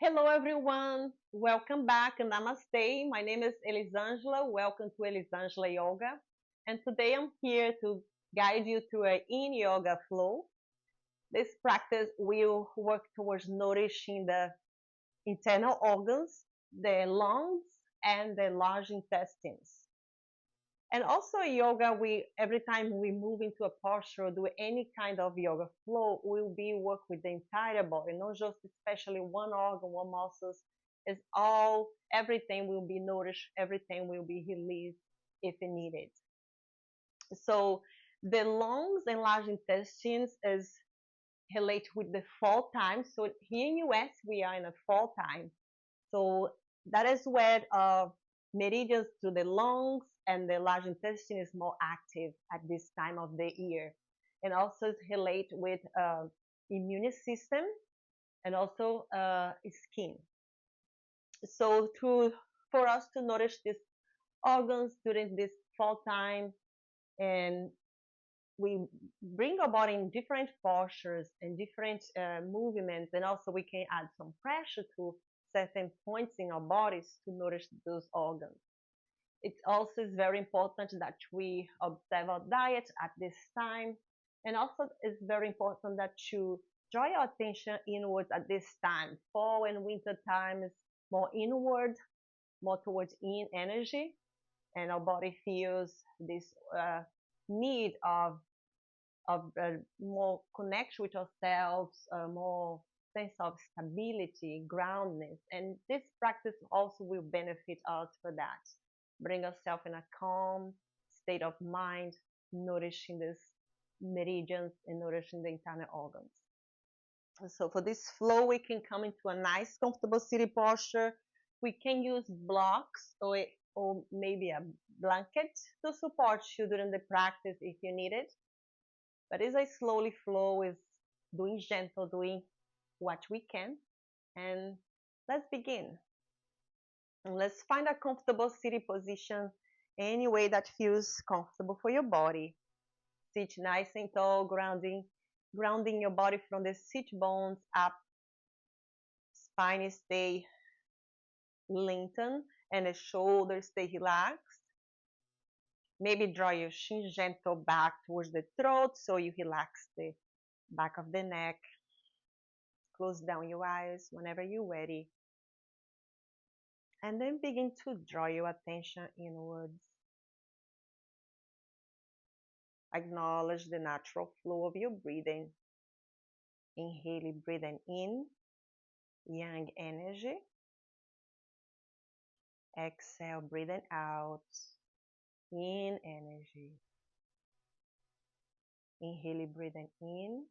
Hello, everyone. Welcome back. Namaste. My name is Elisangela. Welcome to Elisangela Yoga. And today I'm here to guide you through a Yin Yoga flow. This practice will work towards nourishing the internal organs, the lungs, and the large intestines. And also yoga, we every time we move into a posture or do any kind of yoga flow, we'll be work with the entire body, not just especially one organ, one muscles. It's all everything will be nourished, everything will be released if needed. So the lungs and large intestines is related with the fall time. So here in US we are in a fall time. So that is where meridians to the lungs and the large intestine is more active at this time of the year. And also relate with immune system and also skin. So for us to nourish these organs during this fall time, and we bring our body in different postures and different movements, and also we can add some pressure to certain points in our bodies to nourish those organs. It also is very important that we observe our diet at this time, and also it's very important that you draw your attention inwards at this time. Fall and winter time is more inward, more towards yin energy, and our body feels this need of more connection with ourselves, more sense of stability, groundness. And this practice also will benefit us for that. Bring ourselves in a calm state of mind, nourishing these meridians and nourishing the internal organs. So for this flow, we can come into a nice, comfortable sitting posture. We can use blocks or maybe a blanket to support you during the practice if you need it. But as I slowly flow, is doing gentle, doing what we can. And let's begin. And let's find a comfortable sitting position, any way that feels comfortable for your body. Sit nice and tall, grounding your body from the sit bones up. Spine stay lengthened and the shoulders stay relaxed. Maybe draw your chin gentle back towards the throat so you relax the back of the neck. Close down your eyes whenever you're ready. And then begin to draw your attention inwards. Acknowledge the natural flow of your breathing. Inhale, breathing in, yang energy. Exhale, breathing out, yin energy. Inhale, breathing in.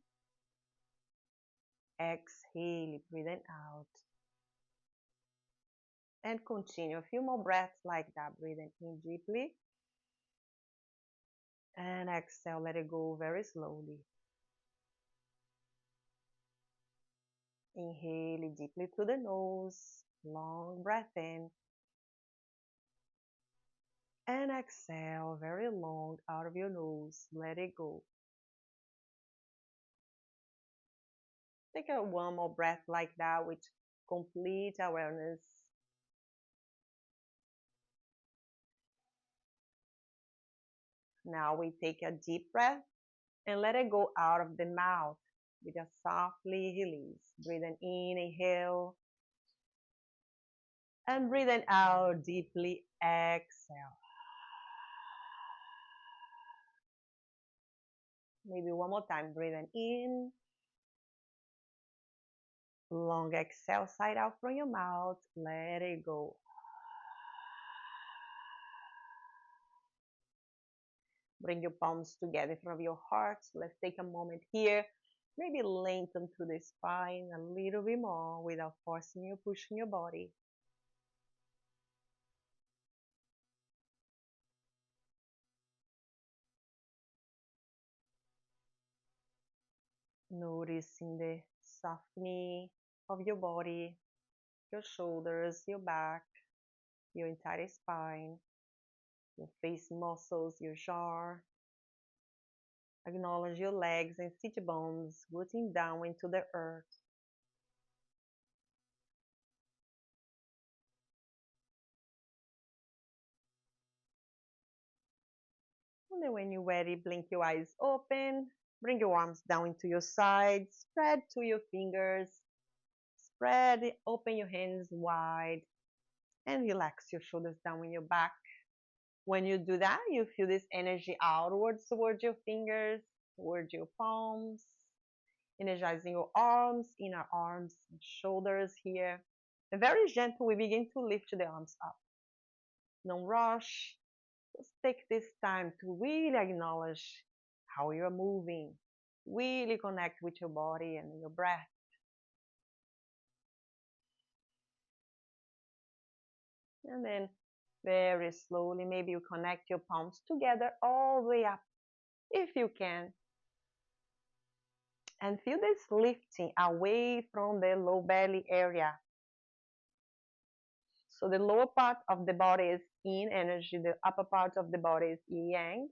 Exhale, breathing out. And continue a few more breaths like that, breathing in deeply. And exhale, let it go very slowly. Inhale deeply through the nose, long breath in. And exhale very long out of your nose, let it go. Take one more breath like that with complete awareness. Now we take a deep breath and let it go out of the mouth with a softly release. Breathing in, inhale. And breathing out deeply, exhale. Maybe one more time, breathing in. Long exhale, side out from your mouth, let it go. Bring your palms together in front of your heart. Let's take a moment here. Maybe lengthen through the spine a little bit more without forcing you, pushing your body. Noticing the softening of your body, your shoulders, your back, your entire spine, your face muscles, your jaw. Acknowledge your legs and sit bones rooting down into the earth. And then when you're ready, blink your eyes open. Bring your arms down into your sides. Spread to your fingers. Spread, open your hands wide. And relax your shoulders down in your back. When you do that, you feel this energy outwards towards your fingers, towards your palms, energizing your arms, inner arms, and shoulders here. And very gentle, we begin to lift the arms up. No rush. Just take this time to really acknowledge how you're moving. Really connect with your body and your breath. And then very slowly, maybe you connect your palms together all the way up, if you can. And feel this lifting away from the low belly area. So the lower part of the body is yin energy, the upper part of the body is yang.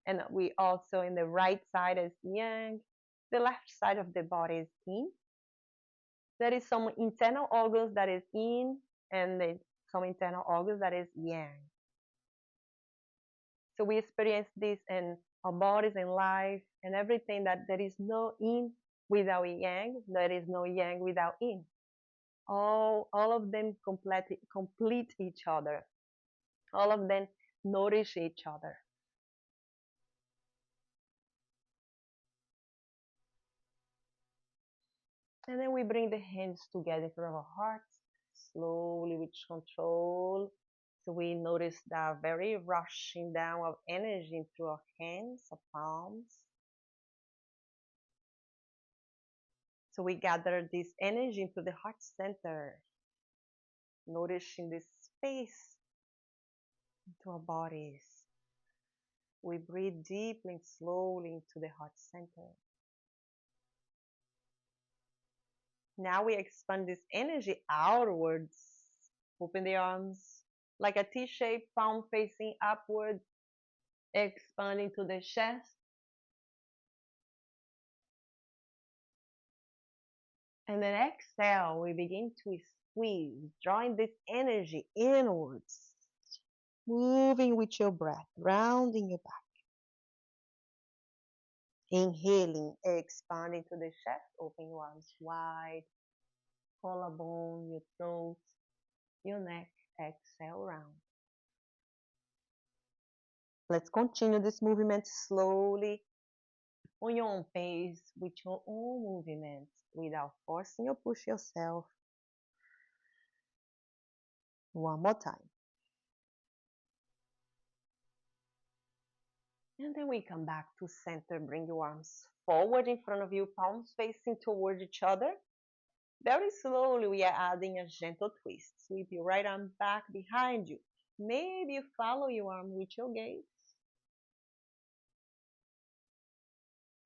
And we also in the right side is yang, the left side of the body is yin. There is some internal organs that is yin and some internal organs that is yang. So we experience this in our bodies in life and everything, that there is no yin without yang, there is no yang without yin. All of them complete each other. All of them nourish each other. And then we bring the hands together in front of our hearts, slowly with control. So we notice that very rushing down of energy through our hands, our palms. So we gather this energy into the heart center, nourishing this space into our bodies. We breathe deeply and slowly into the heart center. Now we expand this energy outwards. Open the arms like a T shape, palm facing upward, expanding to the chest. And then exhale, we begin to squeeze, drawing this energy inwards, moving with your breath, rounding your back. Inhaling, expanding to the chest, open your arms wide, collarbone, your throat, your neck, exhale round. Let's continue this movement slowly on your own pace, with your own movements, without forcing or push yourself. One more time. And then we come back to center. Bring your arms forward in front of you, palms facing towards each other. Very slowly, we are adding a gentle twist. Sweep your right arm back behind you. Maybe you follow your arm with your gaze.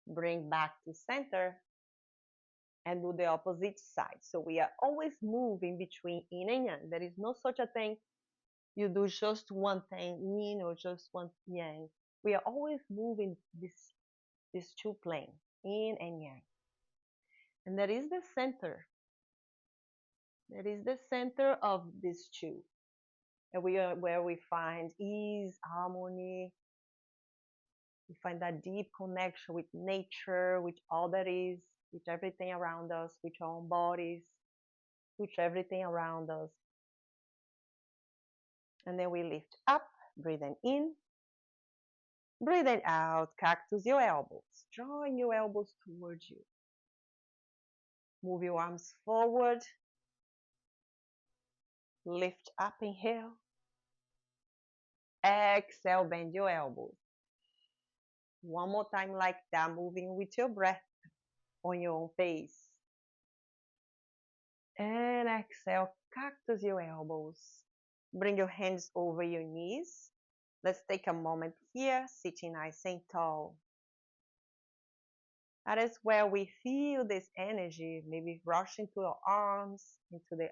Bring back to center and do the opposite side. So we are always moving between yin and yang. There is no such a thing you do just one thing, yin, or just one yang. We are always moving these two planes, yin and yang. And that is the center. That is the center of these two. And we are where we find ease, harmony. We find that deep connection with nature, with all that is, with everything around us, with our own bodies, with everything around us. And then we lift up, breathing in, breathing out, cactus your elbows, drawing your elbows towards you. Move your arms forward, lift up, inhale, exhale, bend your elbows. One more time like that, moving with your breath on your own pace. And exhale, cactus your elbows. Bring your hands over your knees. Let's take a moment here, sitting nice and tall. That is where we feel this energy, maybe rushing to your arms, into the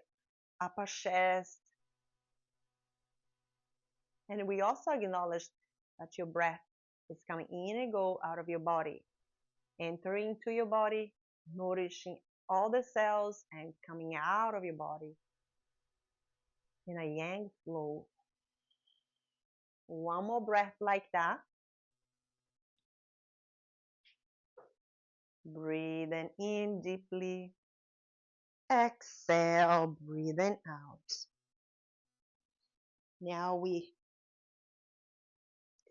upper chest. And we also acknowledge that your breath is coming in and go out of your body, entering into your body, nourishing all the cells, and coming out of your body in a yang flow. One more breath like that. Breathing in deeply. Exhale, breathing out. Now we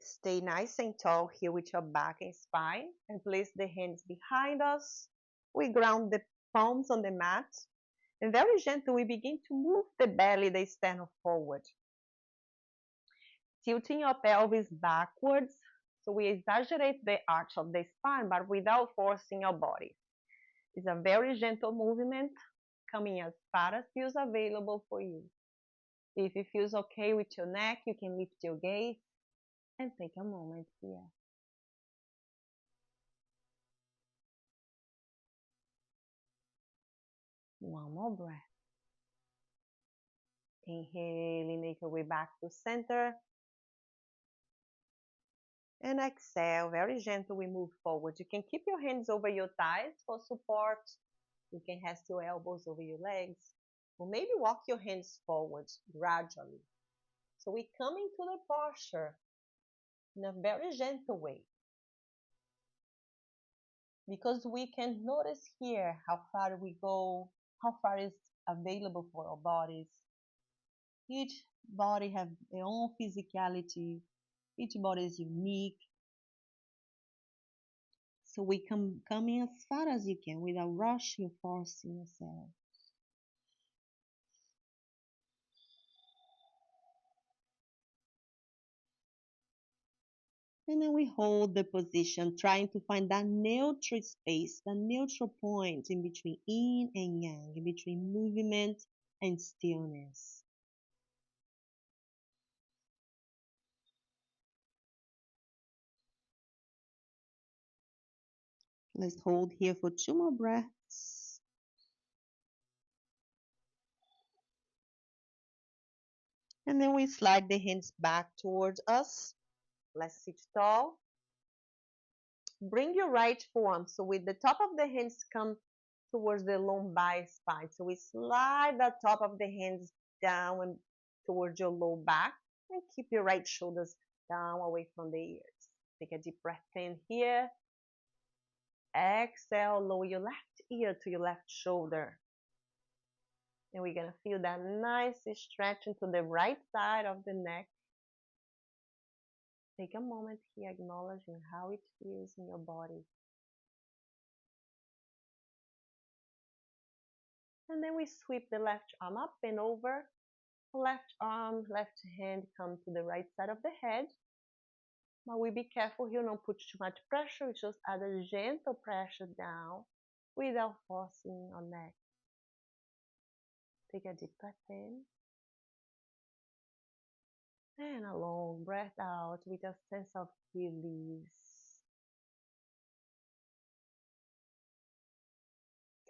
stay nice and tall here with your back and spine and place the hands behind us. We ground the palms on the mat and very gentle we begin to move the belly, the sternum forward. Tilting your pelvis backwards so we exaggerate the arch of the spine but without forcing your body. It's a very gentle movement coming as far as feels available for you. If it feels okay with your neck, you can lift your gaze and take a moment here. One more breath. Inhaling, make your way back to center. And exhale, very gentle, we move forward. You can keep your hands over your thighs for support. You can rest your elbows over your legs. Or maybe walk your hands forward gradually. So we come into the posture in a very gentle way. Because we can notice here how far we go, how far is available for our bodies. Each body has their own physicality. Each body is unique. So we come in as far as you can without rushing or forcing yourself. And then we hold the position, trying to find that neutral space, that neutral point in between yin and yang, in between movement and stillness. Let's hold here for 2 more breaths. And then we slide the hands back towards us. Let's sit tall. Bring your right forearm. So with the top of the hands come towards the lumbar spine. So we slide the top of the hands down and towards your low back and keep your right shoulders down away from the ears. Take a deep breath in here. Exhale, lower your left ear to your left shoulder. And we're going to feel that nice stretch into the right side of the neck. Take a moment here acknowledging how it feels in your body. And then we sweep the left arm up and over. Left arm, left hand come to the right side of the head. But we be careful here, not put too much pressure. We just add a gentle pressure down without forcing our neck. Take a deep breath in. And a long breath out with a sense of release.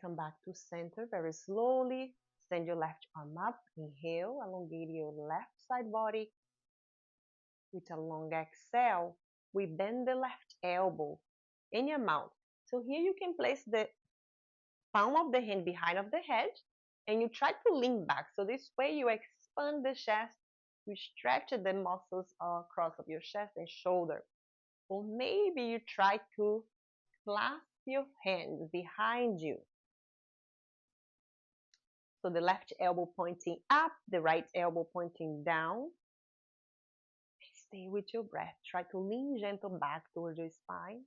Come back to center very slowly. Stand your left arm up. Inhale, elongate your left side body. With a long exhale, we bend the left elbow in your mouth. So here you can place the palm of the hand behind of the head and you try to lean back. So this way you expand the chest, you stretch the muscles across of your chest and shoulder. Or maybe you try to clasp your hands behind you. So the left elbow pointing up, the right elbow pointing down. Stay with your breath. Try to lean gentle back towards your spine.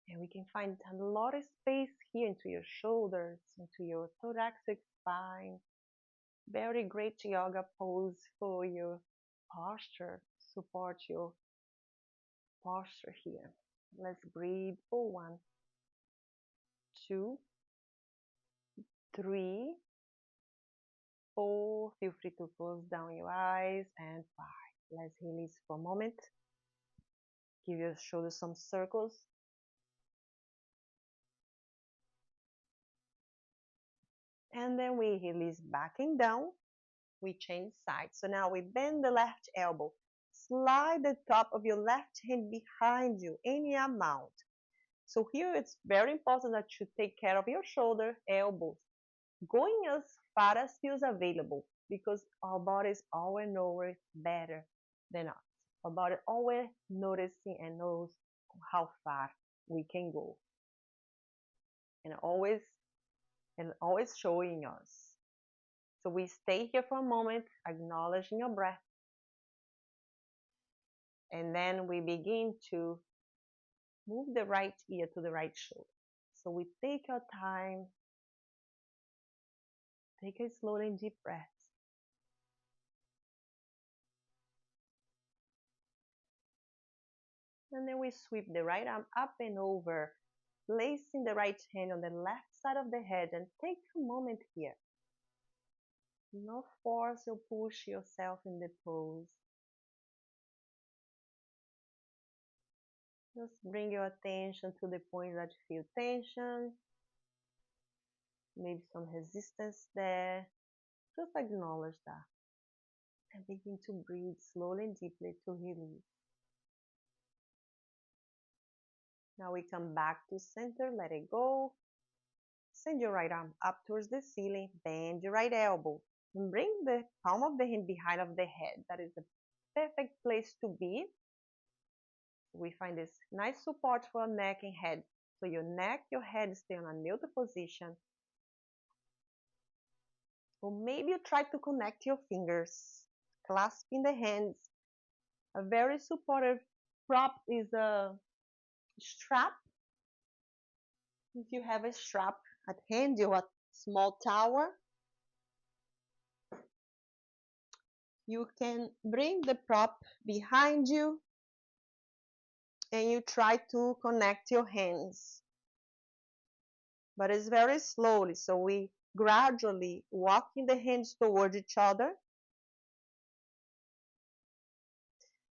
And we can find a lot of space here into your shoulders, into your thoracic spine. Very great yoga pose for your posture. Support your posture here. Let's breathe for 1, 2, 3, 4. Feel free to close down your eyes. And 5. Let's release for a moment. Give your shoulders some circles. And then we release backing down. We change sides. So now we bend the left elbow. Slide the top of your left hand behind you in your mouth. So here it's very important that you take care of your shoulder, elbows, going as far as feels available because our bodies always know it better than us. Our body always noticing and knows how far we can go. and always showing us. So we stay here for a moment, acknowledging your breath, and then we begin to move the right ear to the right shoulder. So we take our time, take a slow and deep breath. And then we sweep the right arm up and over, placing the right hand on the left side of the head, and take a moment here. No force or push yourself in the pose. Just bring your attention to the point that you feel tension, maybe some resistance there. Just acknowledge that. And begin to breathe slowly and deeply to release. Now we come back to center, let it go. Send your right arm up towards the ceiling, bend your right elbow, and bring the palm of the hand behind of the head. That is the perfect place to be. We find this nice support for neck and head. So your neck, your head stay on a neutral position. Or maybe you try to connect your fingers, clasping the hands. A very supportive prop is a strap. If you have a strap at hand or a small tower, you can bring the prop behind you and you try to connect your hands. But it's very slowly, so we gradually walking the hands toward each other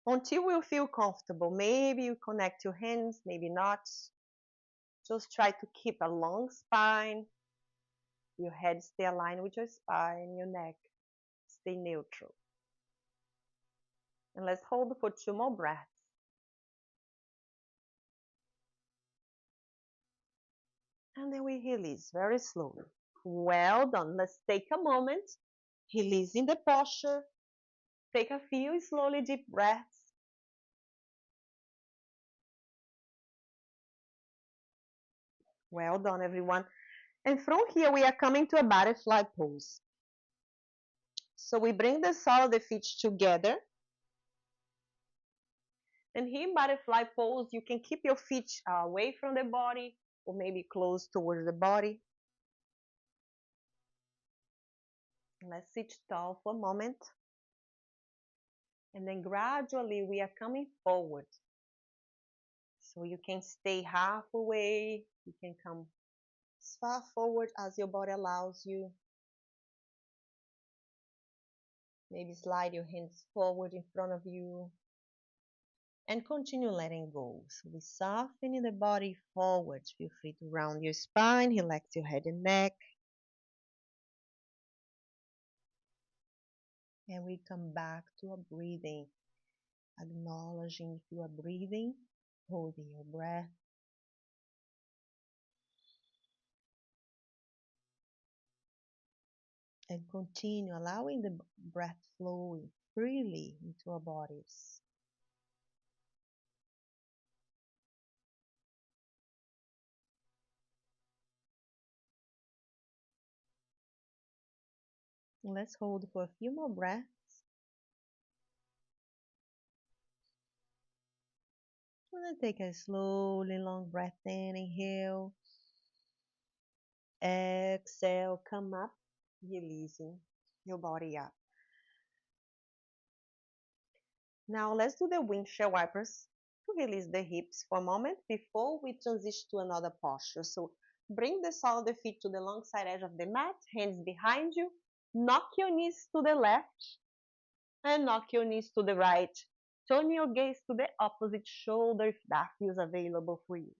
until you feel comfortable. Maybe you connect your hands, maybe not. Just try to keep a long spine. Your head stay aligned with your spine, your neck stay neutral. And let's hold for 2 more breaths. And then we release very slowly. Well done. Let's take a moment, releasing the posture. Take a few slowly deep breaths. Well done, everyone. And from here, we are coming to a butterfly pose. So we bring the sole of the feet together. And here in butterfly pose, you can keep your feet away from the body or maybe close towards the body. Let's sit tall for a moment. And then gradually we are coming forward. So you can stay halfway, you can come as far forward as your body allows you. Maybe slide your hands forward in front of you. And continue letting go. So we soften the body forward. Feel free to round your spine, relax your head and neck. And we come back to a breathing, acknowledging if you are breathing, holding your breath. And continue allowing the breath flowing freely into our bodies. Let's hold for a few more breaths. And then take a slowly long breath in, inhale. Exhale, come up, releasing your body up. Now let's do the windshield wipers to release the hips for a moment before we transition to another posture. So bring the sole of the feet to the long side edge of the mat, hands behind you. Knock your knees to the left and knock your knees to the right. Turn your gaze to the opposite shoulder if that feels available for you.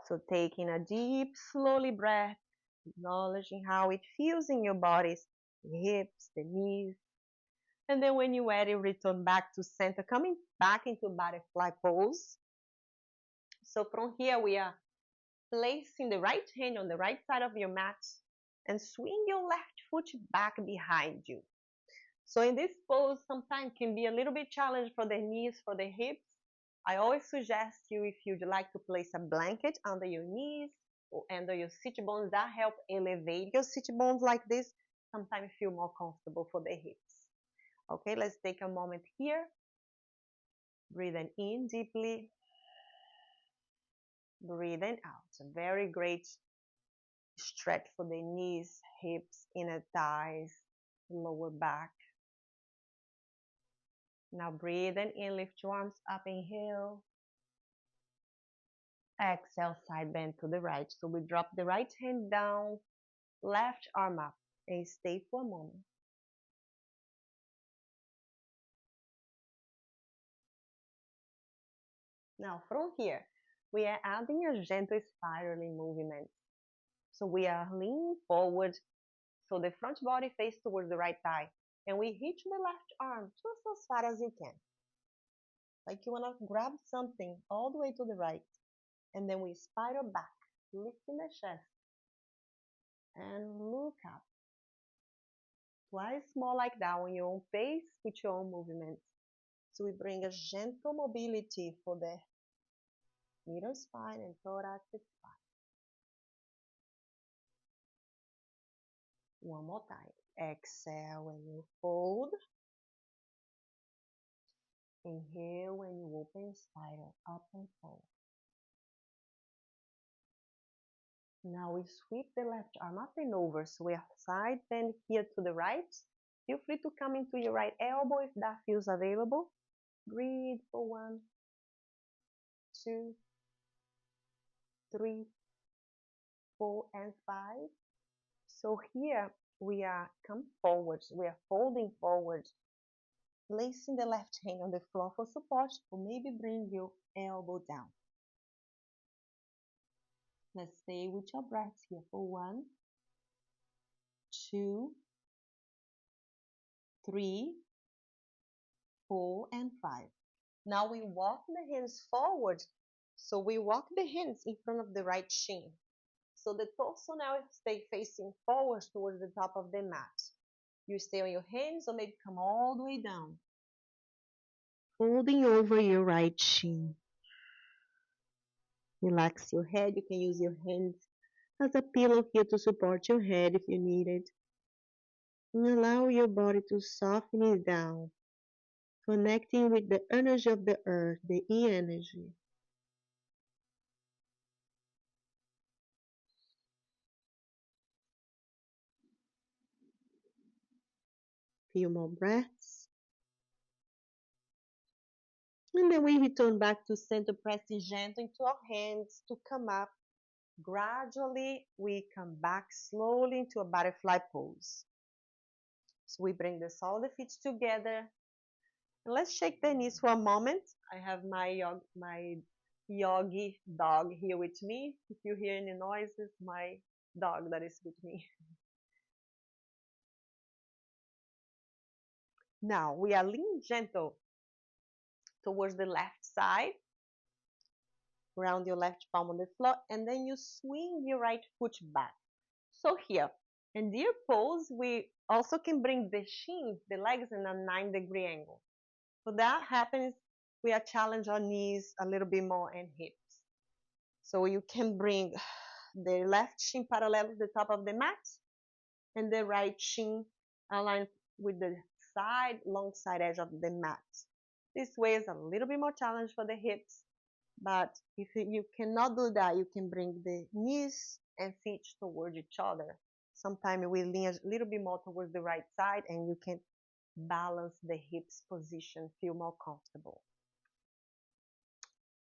So taking a deep, slowly breath, acknowledging how it feels in your bodies, the hips, the knees. And then when you're ready, return back to center, coming back into butterfly pose. So from here, we are placing the right hand on the right side of your mat and swing your left foot back behind you. So in this pose, sometimes can be a little bit challenging for the knees, for the hips. I always suggest you, if you'd like to place a blanket under your knees or under your sit bones, that help elevate your sit bones like this. Sometimes feel more comfortable for the hips. Okay, let's take a moment here. Breathing in deeply. Breathing out. A very great stretch for the knees, hips, inner thighs, lower back. Now breathing in, lift your arms up, inhale. Exhale, side bend to the right. So we drop the right hand down, left arm up, and stay for a moment. Now from here, we are adding a gentle spiraling movement. So we are leaning forward, so the front body faces towards the right thigh. And we reach the left arm just as far as you can. Like you want to grab something all the way to the right. And then we spiral back, lifting the chest. And look up. Twice more like that on your own pace with your own movements. So we bring a gentle mobility for the middle spine and thoracic spine. One more time. Exhale when you fold. Inhale when you open, spiral up and fold. Now we sweep the left arm up and over. So we are side bend here to the right. Feel free to come into your right elbow if that feels available. Breathe for 1, 2, 3, 4, and 5. So here we are come forwards. We are folding forward, placing the left hand on the floor for support, or maybe bring your elbow down. Let's stay with your breaths here for 1, 2, 3, 4, and 5. Now we walk the hands forward. So we walk the hands in front of the right shin. So the torso now stay facing forward towards the top of the mat. You stay on your hands or maybe come all the way down. Folding over your right shin. Relax your head. You can use your hands as a pillow here to support your head if you need it. And allow your body to soften it down, connecting with the energy of the earth, the E energy. Few more breaths. And then we return back to center, pressing gently into our hands to come up. Gradually, we come back slowly into a butterfly pose. So we bring the soles of the feet together. And let's shake the knees for a moment. I have my yogi dog here with me. If you hear any noises, my dog that is with me. Now we are leaning gentle towards the left side. Round your left palm on the floor, and then you swing your right foot back. So here, in deer pose, we also can bring the shin, the legs in a 9-degree angle. So that happens, we are challenge our knees a little bit more and hips. So you can bring the left shin parallel to the top of the mat, and the right shin aligned with the long side edge of the mat. This way is a little bit more challenge for the hips, but if you cannot do that, you can bring the knees and feet towards each other. Sometimes we lean a little bit more towards the right side, and you can balance the hips position, feel more comfortable.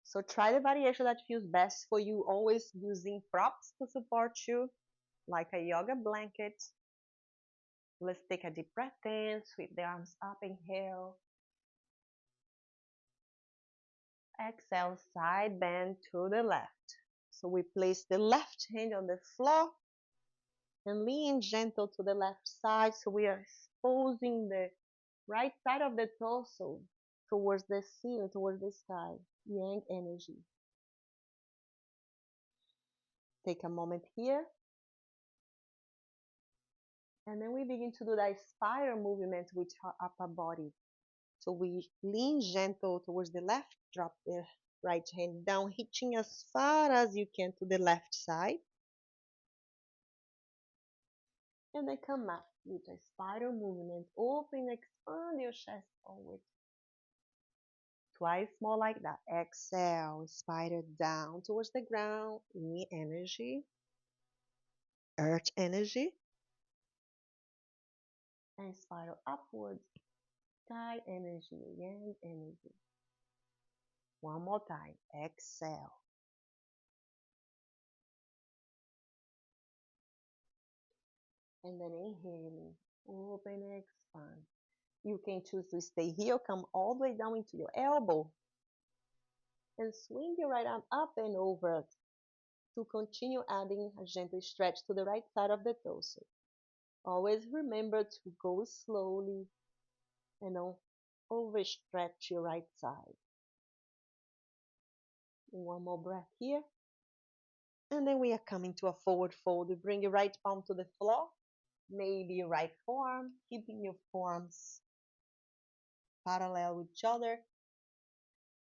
So try the variation that feels best for you, always using props to support you, like a yoga blanket. Let's take a deep breath in, sweep the arms up, inhale. Exhale, side bend to the left. So we place the left hand on the floor and lean gentle to the left side. So we are exposing the right side of the torso towards the ceiling, towards the sky, yang energy. Take a moment here. And then we begin to do that spiral movement with our upper body. So we lean gentle towards the left, drop the right hand down, hitching as far as you can to the left side. And then come up with a spiral movement. Open, expand your chest forward. Twice more like that. Exhale, spiral down towards the ground. In energy, earth energy. And spiral upwards. Sky energy, yang energy. One more time. Exhale. And then inhaling. Open, expand. You can choose to stay here, come all the way down into your elbow. And swing your right arm up and over to continue adding a gentle stretch to the right side of the torso. Always remember to go slowly and don't overstretch your right side. One more breath here. And then we are coming to a forward fold. You bring your right palm to the floor, maybe your right forearm, keeping your forearms parallel with each other.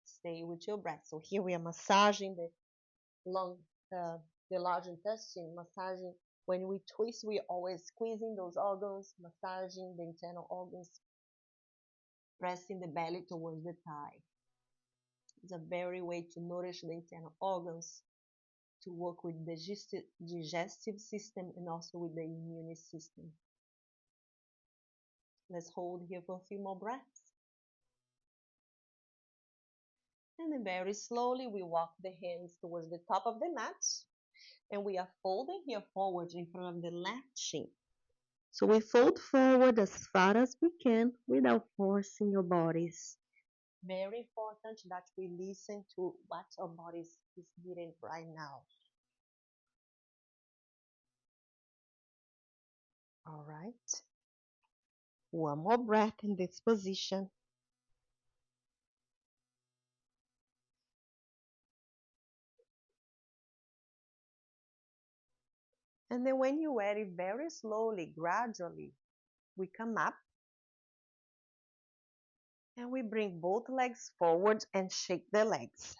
Stay with your breath. So here we are massaging the lung, the large intestine, massaging. When we twist, we are always squeezing those organs, massaging the internal organs, pressing the belly towards the thigh. It's a very way to nourish the internal organs, to work with the digestive system and also with the immune system. Let's hold here for a few more breaths. And then very slowly we walk the hands towards the top of the mat. And we are folding here forward in front of the left shin. So we fold forward as far as we can without forcing your bodies. Very important that we listen to what our bodies is needing right now. All right. One more breath in this position. And then when you're ready, very slowly, gradually, we come up and we bring both legs forward and shake the legs.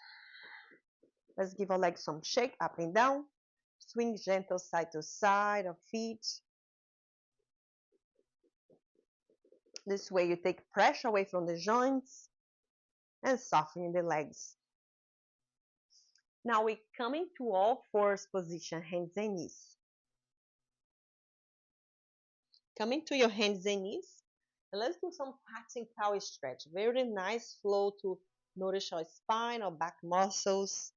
Let's give our legs some shake up and down. Swing gentle side to side of feet. This way you take pressure away from the joints and softening the legs. Now we're coming to all fours position, hands and knees. Coming to your hands and knees. And let's do some cat cow stretch. Very nice flow to nourish our spine, our back muscles.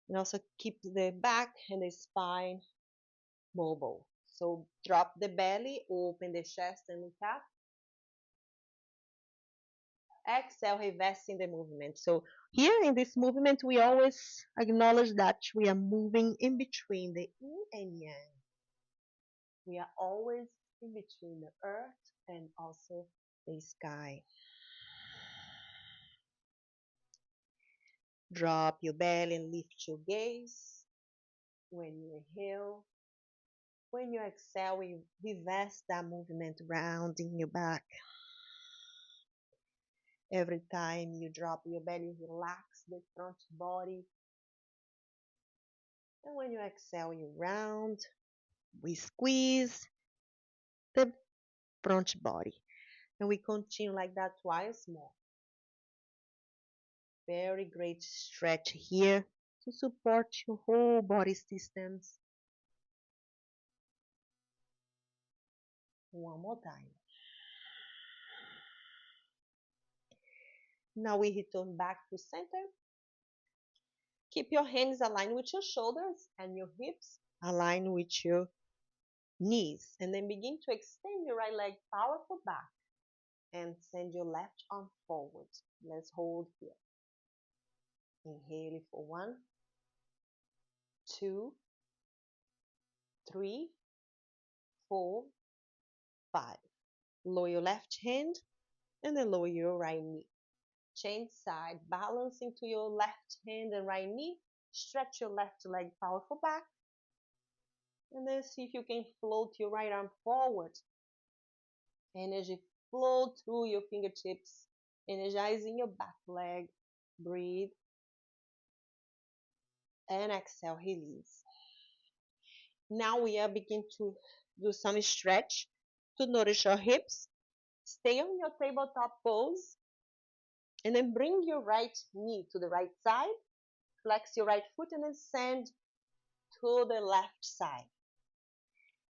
And also keep the back and the spine mobile. So drop the belly, open the chest and look up. Exhale, reversing the movement. So here in this movement, we always acknowledge that we are moving in between the yin and yang. We are always in between the earth and also the sky. Drop your belly and lift your gaze. When you inhale, when you exhale, we reverse that movement round in your back. Every time you drop your belly, relax the front body. And when you exhale, you round. We squeeze the front body. And we continue like that twice more. Very great stretch here to support your whole body systems. One more time. Now we return back to center. Keep your hands aligned with your shoulders and your hips aligned with your knees. And then begin to extend your right leg powerful back and send your left arm forward. Let's hold here. Inhale for 1, 2, 3, 4, 5. Lower your left hand and then lower your right knee. Change side, balance into your left hand and right knee. Stretch your left leg powerful back. And then see if you can float your right arm forward. Energy flow through your fingertips Energizing your back leg. Breathe and exhale, release. Now we are beginning to do some stretch to nourish your hips. Stay on your tabletop pose and then bring your right knee to the right side. Flex your right foot and then send to the left side.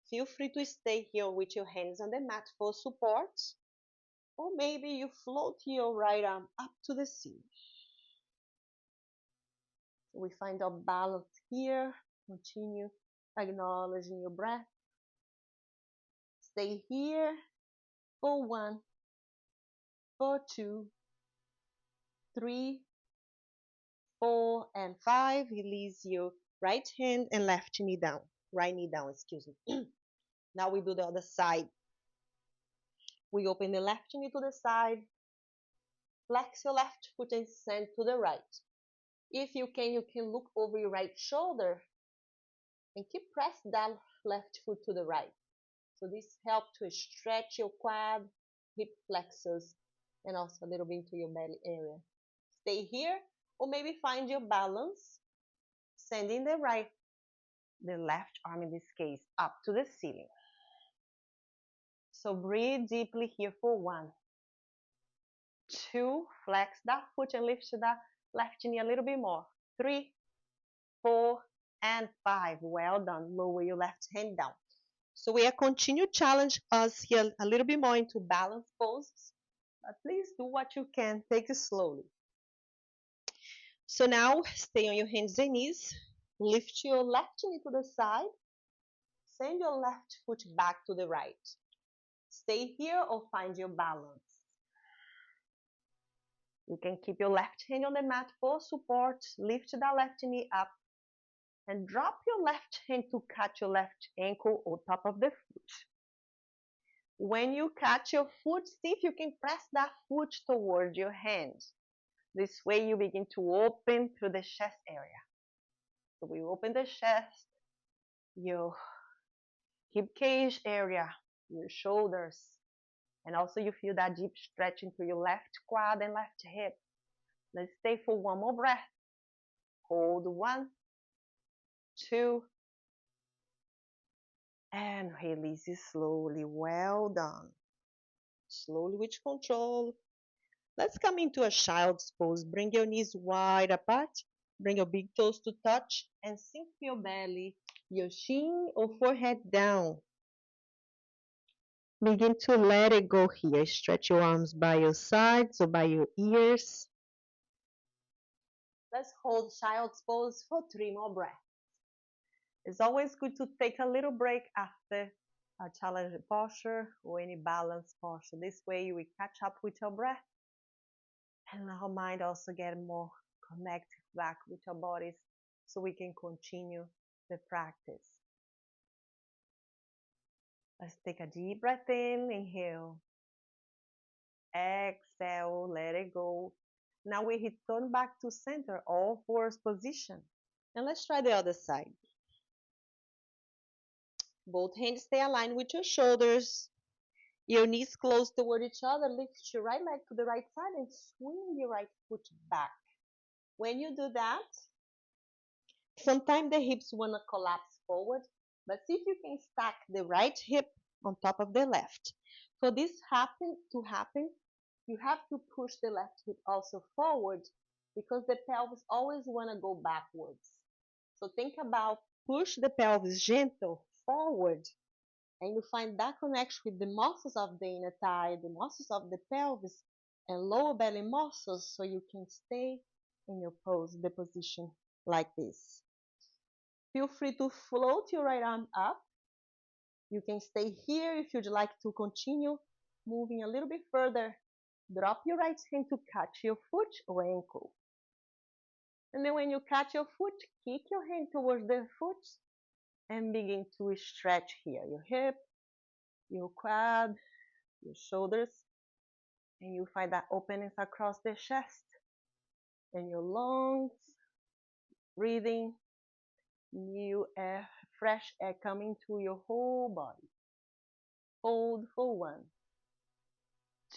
Feel free to stay here with your hands on the mat for support, or maybe you float your right arm up to the ceiling. We find our balance here. Continue acknowledging your breath. Stay here for 1, for 2, 3, 4, and 5. Release your right hand and left knee down. Right knee down, excuse me. Now we do the other side. We open the left knee to the side. Flex your left foot and send to the right. If you can look over your right shoulder and keep press that left foot to the right. So this helps to stretch your quad, hip flexors, and also a little bit into your belly area. Stay here, or maybe find your balance, sending the left arm in this case, up to the ceiling. So breathe deeply here for 1, 2, flex that foot and lift that left knee a little bit more. 3, 4, and 5. Well done. Lower your left hand down. So we are continue challenge us here a little bit more into balance poses. But please do what you can. Take it slowly. So now stay on your hands and knees. Lift your left knee to the side. Send your left foot back to the right. Stay here or find your balance. You can keep your left hand on the mat for support. Lift that left knee up and drop your left hand to catch your left ankle on top of the foot. When you catch your foot, see if you can press that foot toward your hand. This way you begin to open through the chest area. So we open the chest, your hip cage area, your shoulders, and also you feel that deep stretching through your left quad and left hip. Let's stay for 1 more breath. Hold 1, 2, and release it slowly. Well done. Slowly with control. Let's come into a child's pose. Bring your knees wide apart. Bring your big toes to touch and sink your belly, your chin or forehead down. Begin to let it go here. Stretch your arms by your sides or by your ears. Let's hold child's pose for 3 more breaths. It's always good to take a little break after a challenging posture or any balanced posture. This way we catch up with your breath and our mind also get more connected back with our bodies so we can continue the practice. Let's take a deep breath in, inhale. Exhale, let it go. Now we return back to center, all fours position. And let's try the other side. Both hands stay aligned with your shoulders. Your knees close toward each other. Lift your right leg to the right side and swing your right foot back. When you do that, sometimes the hips want to collapse forward, but see if you can stack the right hip on top of the left. For this to happen, you have to push the left hip also forward because the pelvis always want to go backwards. So think about push the pelvis gentle forward and you find that connection with the muscles of the inner thigh, the muscles of the pelvis and lower belly muscles so you can stay in your pose, the position like this. Feel free to float your right arm up. You can stay here if you'd like to continue moving a little bit further. Drop your right hand to catch your foot or ankle. And then when you catch your foot, kick your hand towards the foot and begin to stretch here. Your hip, your quad, your shoulders. And you find that openness across the chest and your lungs. Breathing new air, fresh air coming to your whole body. Hold for 1,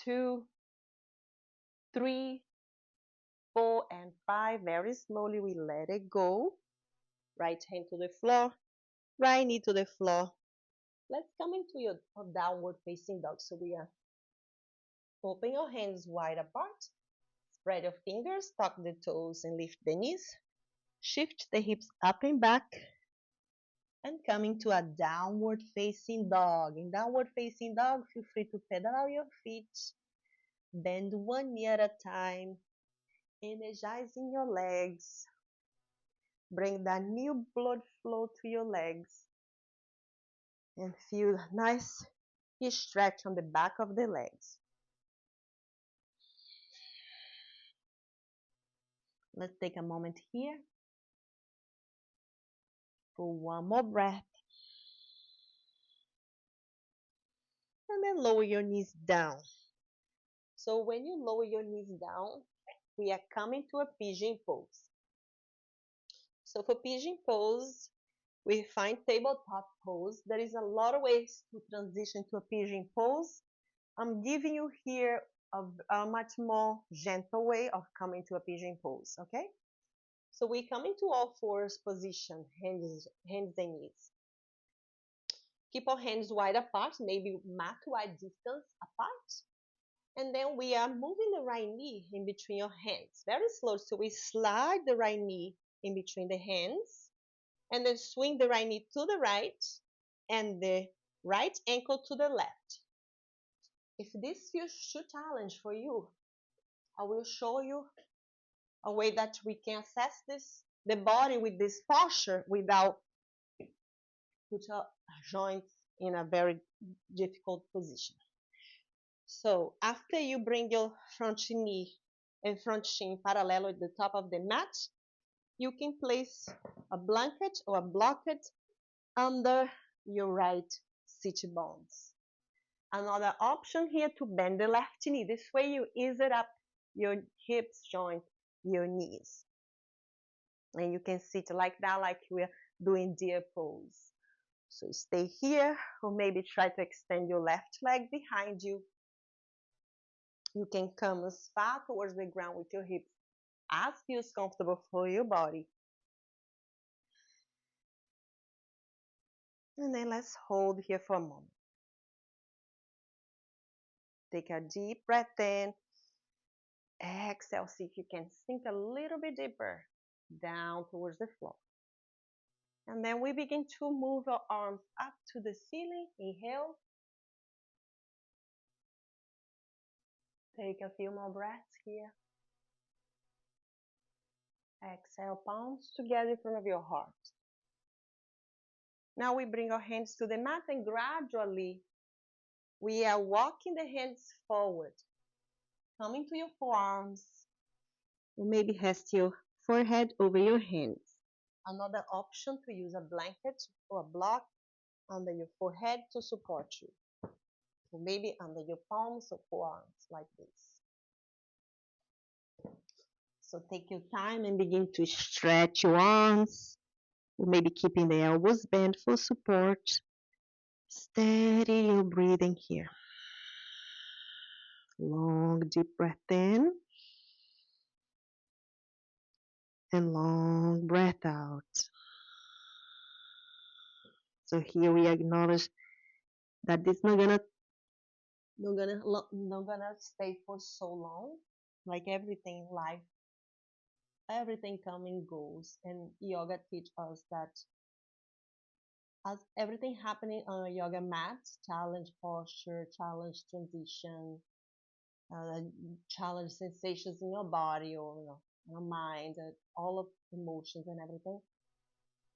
2, 3, 4, and 5. Very slowly we let it go. Right hand to the floor, right knee to the floor. Let's come into your downward facing dog. So we are open your hands wide apart. Spread your fingers, tuck the toes and lift the knees. Shift the hips up and back. And come into a downward facing dog. In downward facing dog, feel free to pedal your feet. Bend one knee at a time. Energizing your legs. Bring that new blood flow to your legs. And feel a nice stretch on the back of the legs. Let's take a moment here for one more breath. And then lower your knees down. So when you lower your knees down, we are coming to a pigeon pose. So for pigeon pose, we find tabletop pose. There is a lot of ways to transition to a pigeon pose. I'm giving you here a much more gentle way of coming to a pigeon pose, okay? So we come into all fours position, hands and knees. Keep our hands wide apart, maybe mat wide distance apart. And then we are moving the right knee in between your hands, very slow. So we slide the right knee in between the hands and then swing the right knee to the right and the right ankle to the left. If this feels too challenge for you, I will show you a way that we can assess the body with this posture without put our joints in a very difficult position. So after you bring your front knee and front shin parallel with the top of the mat, you can place a blanket or a blocket under your right sit bones. Another option here to bend the left knee. This way you ease it up your hips, joint, your knees. And you can sit like that, like we're doing deer pose. So stay here, or maybe try to extend your left leg behind you. You can come as far towards the ground with your hips as feels comfortable for your body. And then let's hold here for a moment. Take a deep breath in. Exhale, see if you can sink a little bit deeper down towards the floor. And then we begin to move our arms up to the ceiling. Inhale. Take a few more breaths here. Exhale, palms together in front of your heart. Now we bring our hands to the mat and gradually we are walking the hands forward. Coming to your forearms. Or maybe rest your forehead over your hands. Another option to use a blanket or a block under your forehead to support you. Or maybe under your palms or forearms like this. So take your time and begin to stretch your arms. Or maybe keeping the elbows bent for support. Steady your breathing here. Long deep breath in. And long breath out. So here we acknowledge that this is not gonna stay for so long. Like everything in life, everything comes and goes, and yoga teach us that as everything happening on a yoga mat, challenge posture, challenge transition, challenge sensations in your body or your mind, all of emotions and everything,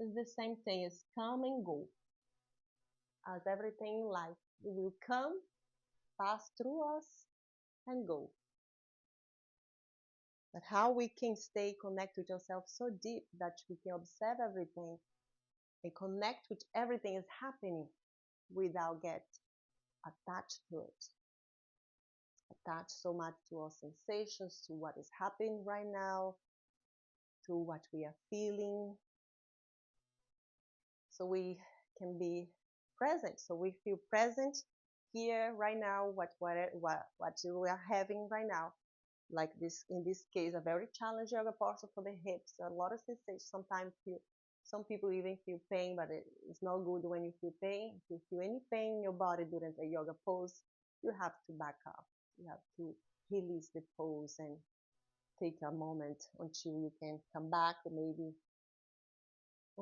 is the same thing. It's come and go. As everything in life, it will come, pass through us, and go. But how we can stay connected with ourselves so deep that we can observe everything and connect with everything is happening without get attached to it. Attached so much to our sensations, to what is happening right now, to what we are feeling. So we can be present. So we feel present here right now, what we are having right now. like this, in this case, a very challenging yoga posture for the hips. A lot of sensation. Sometimes feel, some people even feel pain, but it's not good when you feel pain. If you feel any pain in your body during the yoga pose, you have to back up. You have to release the pose and take a moment until you can come back, or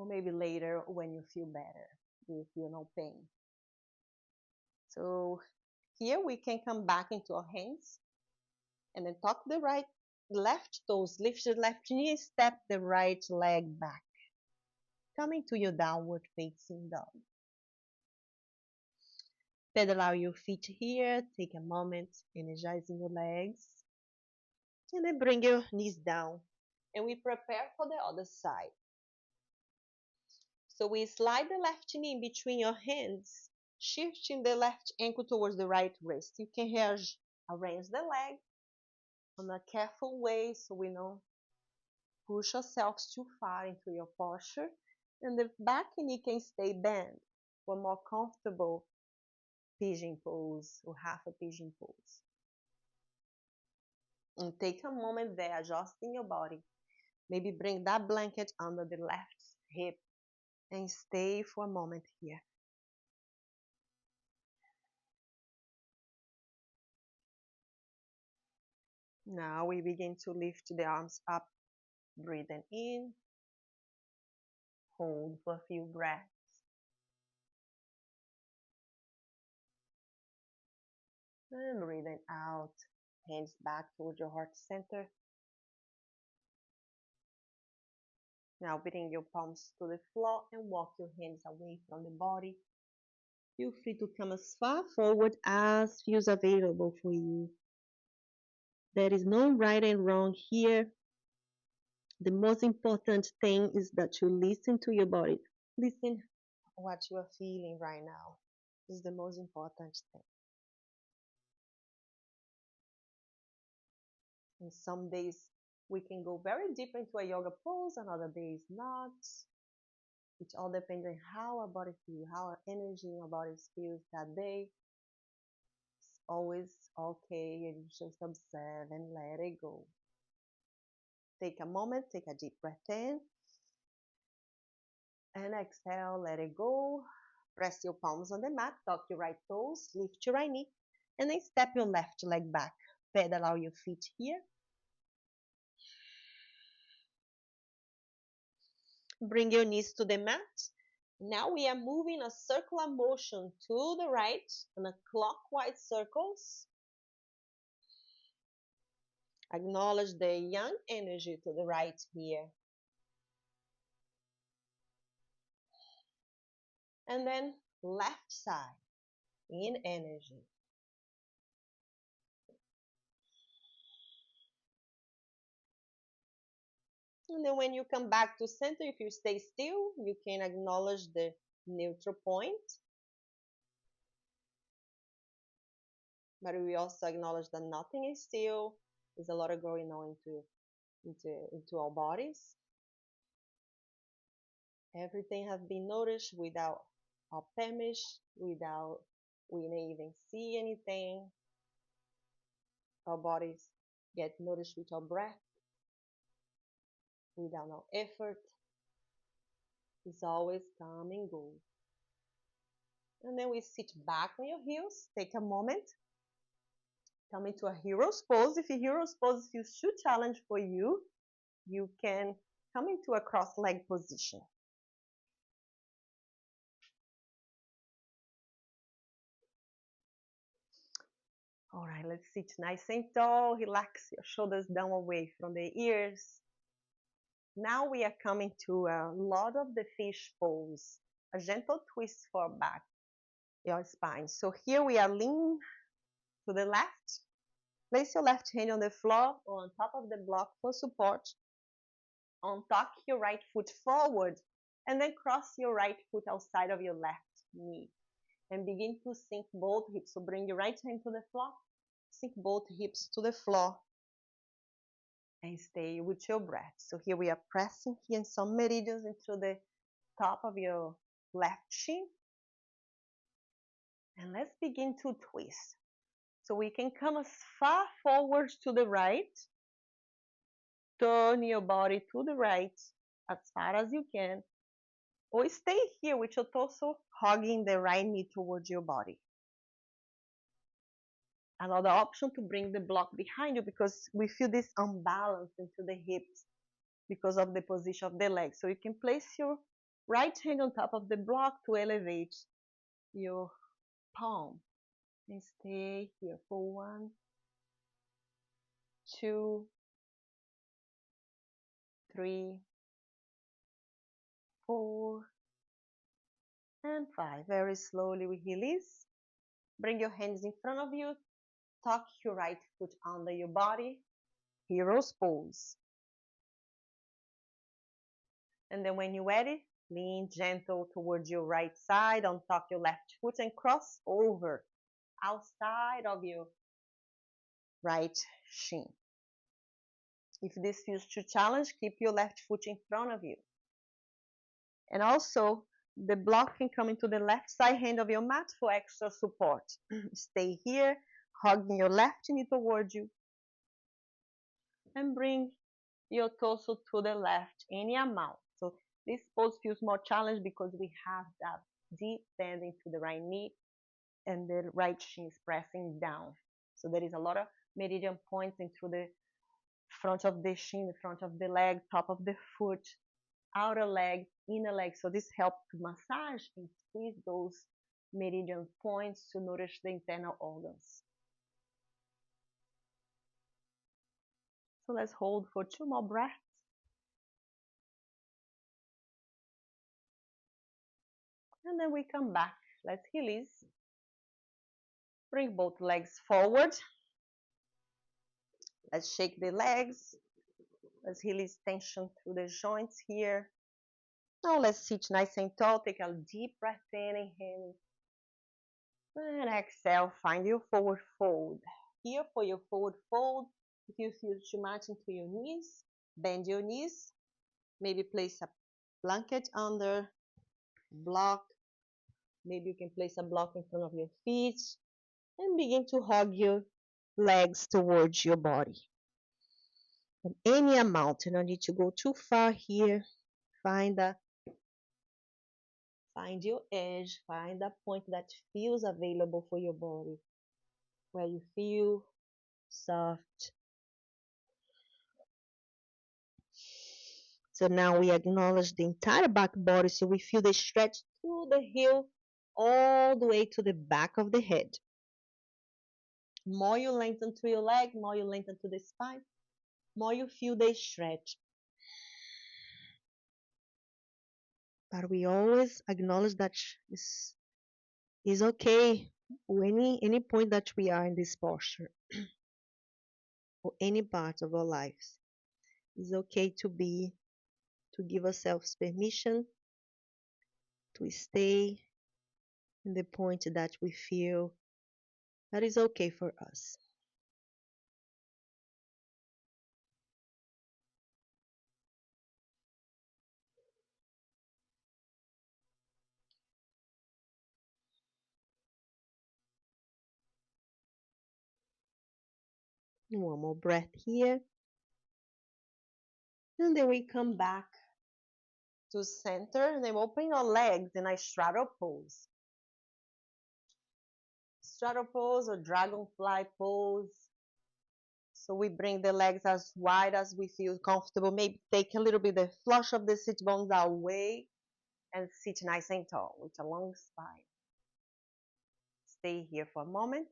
maybe later when you feel better, you feel no pain. So here we can come back into our hands and then tuck the left toes, lift the left knee, step the right leg back, coming to your downward facing dog. Pedal out your feet here, take a moment, energizing your legs, and then bring your knees down. And we prepare for the other side. So we slide the left knee in between your hands, shifting the left ankle towards the right wrist. You can arrange the leg in a careful way so we don't push ourselves too far into your posture. And the back knee can stay bent for a more comfortable pigeon pose or half a pigeon pose. And take a moment there, adjusting your body. Maybe bring that blanket under the left hip and stay for a moment here. Now we begin to lift the arms up, breathing in, hold for a few breaths. And breathing out, hands back towards your heart center. Now bring your palms to the floor and walk your hands away from the body. Feel free to come as far forward as feels available for you. There is no right and wrong here. The most important thing is that you listen to your body. Listen what you are feeling right now. This is the most important thing. And some days we can go very deep into a yoga pose, and other days not. It all depends on how our body feels, how our energy in our body feels that day. It's always okay, and just observe and let it go. Take a moment, take a deep breath in, and exhale, let it go. Press your palms on the mat, tuck your right toes, lift your right knee, and then step your left leg back. Pedal out your feet here. Bring your knees to the mat. Now we are moving a circular motion to the right in a clockwise circles. Acknowledge the yang energy to the right here. And then left side in energy. And then when you come back to center, if you stay still, you can acknowledge the neutral point. But we also acknowledge that nothing is still. There's a lot of going on into our bodies. Everything has been noticed without our permission, without we may even see anything. Our bodies get noticed with our breath, without no effort. It's always come and go. And then we sit back on your heels, take a moment, come into a hero's pose. If a hero's pose feels too challenging for you, you can come into a cross leg position. All right, let's sit nice and tall. Relax your shoulders down away from the ears. Now we are coming to a Lord of the Fish pose, a gentle twist for back, your spine. So here we are leaning to the left. Place your left hand on the floor or on top of the block for support. Untuck your right foot forward and then cross your right foot outside of your left knee. And begin to sink both hips. So bring your right hand to the floor, sink both hips to the floor, and stay with your breath. So here we are pressing here in some meridians into the top of your left shin. And let's begin to twist. So we can come as far forward to the right. Turn your body to the right as far as you can. Or stay here with your torso hugging the right knee towards your body. Another option to bring the block behind you because we feel this unbalance into the hips because of the position of the legs. So you can place your right hand on top of the block to elevate your palm. And stay here for 1, 2, 3, 4, and 5. Very slowly we release. Bring your hands in front of you. Tuck your right foot under your body. Hero's pose. And then when you're ready, lean gentle towards your right side, untuck your left foot and cross over outside of your right shin. If this feels too challenging, keep your left foot in front of you. And also, the block can come into the left side hand of your mat for extra support. Stay here, hugging your left knee towards you. And bring your torso to the left, any amount. So this pose feels more challenging because we have that deep bend into the right knee and the right shin is pressing down. So there is a lot of meridian points into the front of the shin, the front of the leg, top of the foot, outer leg, inner leg. So this helps to massage and squeeze those meridian points to nourish the internal organs. So let's hold for 2 more breaths. And then we come back. Let's release. Bring both legs forward. Let's shake the legs. Let's release tension through the joints here. Now let's sit nice and tall. Take a deep breath in, inhale. And exhale, find your forward fold. Here for your forward fold, if you feel too much into your knees, bend your knees. Maybe place a blanket under, block. Maybe you can place a block in front of your feet. And begin to hug your legs towards your body. And any amount, you don't need to go too far here. Find your edge, find a point that feels available for your body, where you feel soft. So now we acknowledge the entire back body, so we feel the stretch through the heel all the way to the back of the head. More you lengthen through your leg, more you lengthen to the spine, more you feel the stretch. But we always acknowledge that is okay any point that we are in this posture or any part of our lives. It's okay to give ourselves permission to stay in the point that we feel that is okay for us. One more breath here. And then we come back to center and then open our legs in a straddle pose. Straddle pose or dragonfly pose. So we bring the legs as wide as we feel comfortable. Maybe take a little bit the flush of the sit bones away and sit nice and tall with a long spine. Stay here for a moment.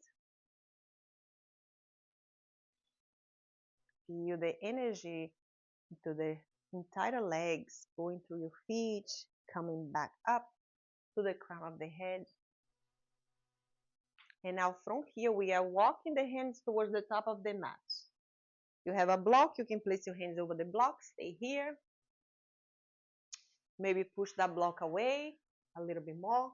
Feel the energy into the entire legs, going through your feet, coming back up to the crown of the head. And now from here, we are walking the hands towards the top of the mat. You have a block, you can place your hands over the block, stay here. Maybe push that block away a little bit more.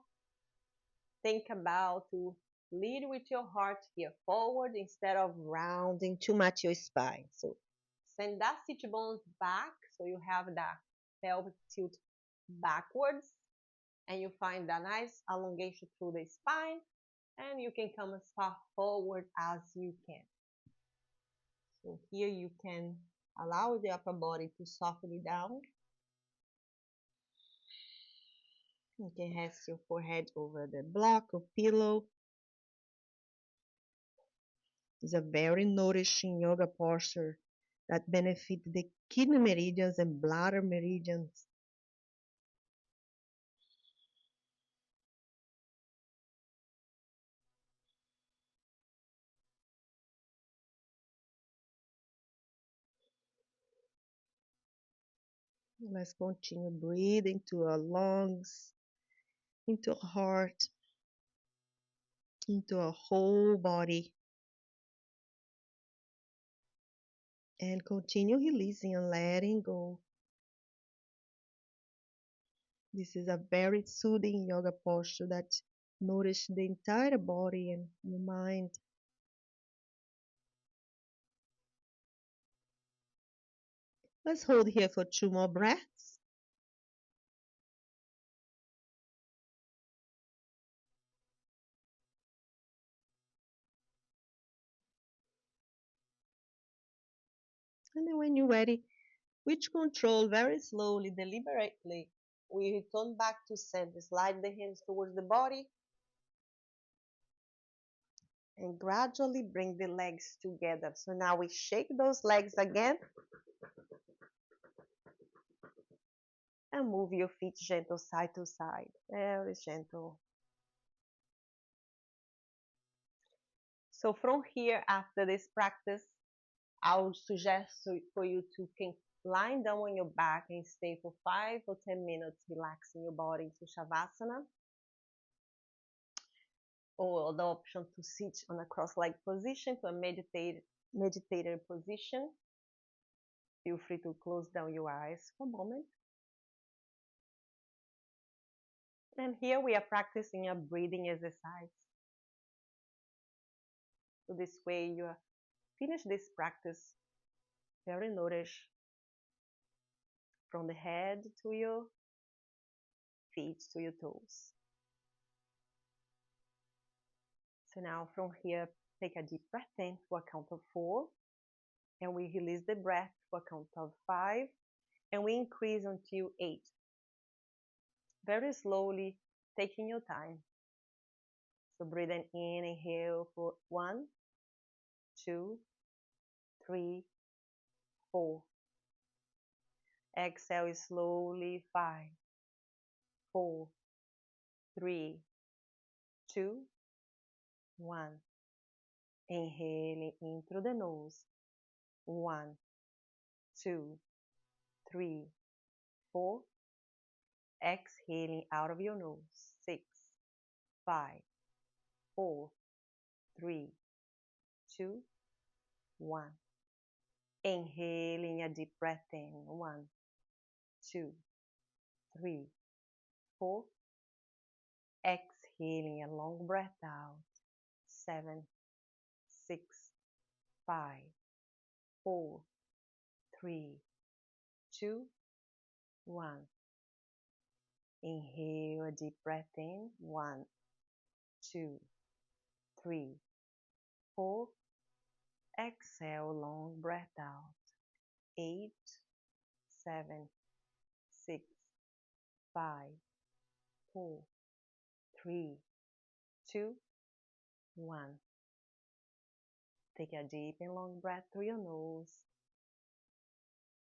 Think about to lead with your heart here forward instead of rounding too much your spine. So send that sit bones back so you have that pelvic tilt backwards and you find that nice elongation through the spine And you can come as far forward as you can. So here you can allow the upper body to soften down. You can rest your forehead over the block or pillow. It's a very nourishing yoga posture that benefits the kidney meridians and bladder meridians. Let's continue breathing to our lungs, into our heart, into our whole body. And continue releasing and letting go. This is a very soothing yoga posture that nourishes the entire body and your mind. Let's hold here for 2 more breaths. And then when you're ready, with control, very slowly, deliberately, we return back to center. Slide the hands towards the body and gradually bring the legs together. So now we shake those legs again and move your feet gentle side to side. Very gentle. So from here, after this practice, I would suggest for you to can lie down on your back and stay for 5 or 10 minutes, relaxing your body into Shavasana. Or the option to sit on a cross-legged position to a meditator position. Feel free to close down your eyes for a moment. And here we are practicing a breathing exercise. So this way you finish this practice very nourished from the head to your feet to your toes. So now from here, take a deep breath in for a count of 4. And we release the breath for a count of 5. And we increase until 8. Very slowly, taking your time. So breathing in, inhale for 1, 2, 3, 4. Exhale slowly, 5, 4, 3, 2, 1. Inhaling in through the nose. 1, 2, 3, 4. Exhaling out of your nose. 6, 5, 4, 3, 2, 1. Inhaling a deep breath in. 1, 2, 3, 4. Exhaling a long breath out. 7, 6, 5, 4, 3, 2, 1. Inhale a deep breath in. 1, 2, 3, 4. Exhale, long breath out. 8, 7, 6, 5, 4, 3, 2, 1. Take a deep and long breath through your nose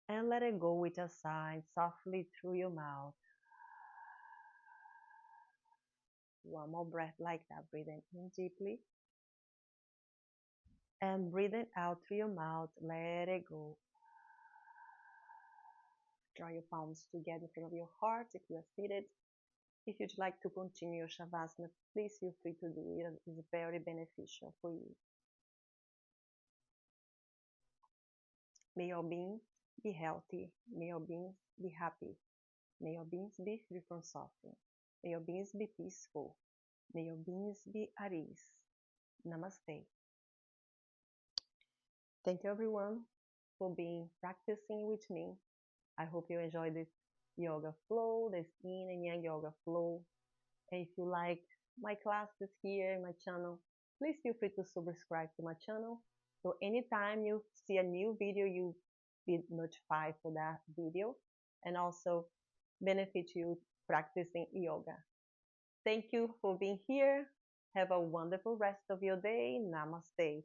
and let it go with a sigh softly through your mouth. One more breath like that, breathing in deeply and breathing out through your mouth. Let it go. Draw your palms together in front of your heart if you are seated. If you'd like to continue your Shavasana, please feel free to do it. It's very beneficial for you. May your beings be healthy. May your beings be happy. May your beings be free from suffering. May your beings be peaceful. May your beings be at ease. Namaste. Thank you everyone for being practicing with me. I hope you enjoy this yoga flow, this yin and yang yoga flow. And if you like my classes here in my channel, please feel free to subscribe to my channel. So anytime you see a new video, you'll be notified for that video and also benefit you practicing yoga. Thank you for being here. Have a wonderful rest of your day. Namaste.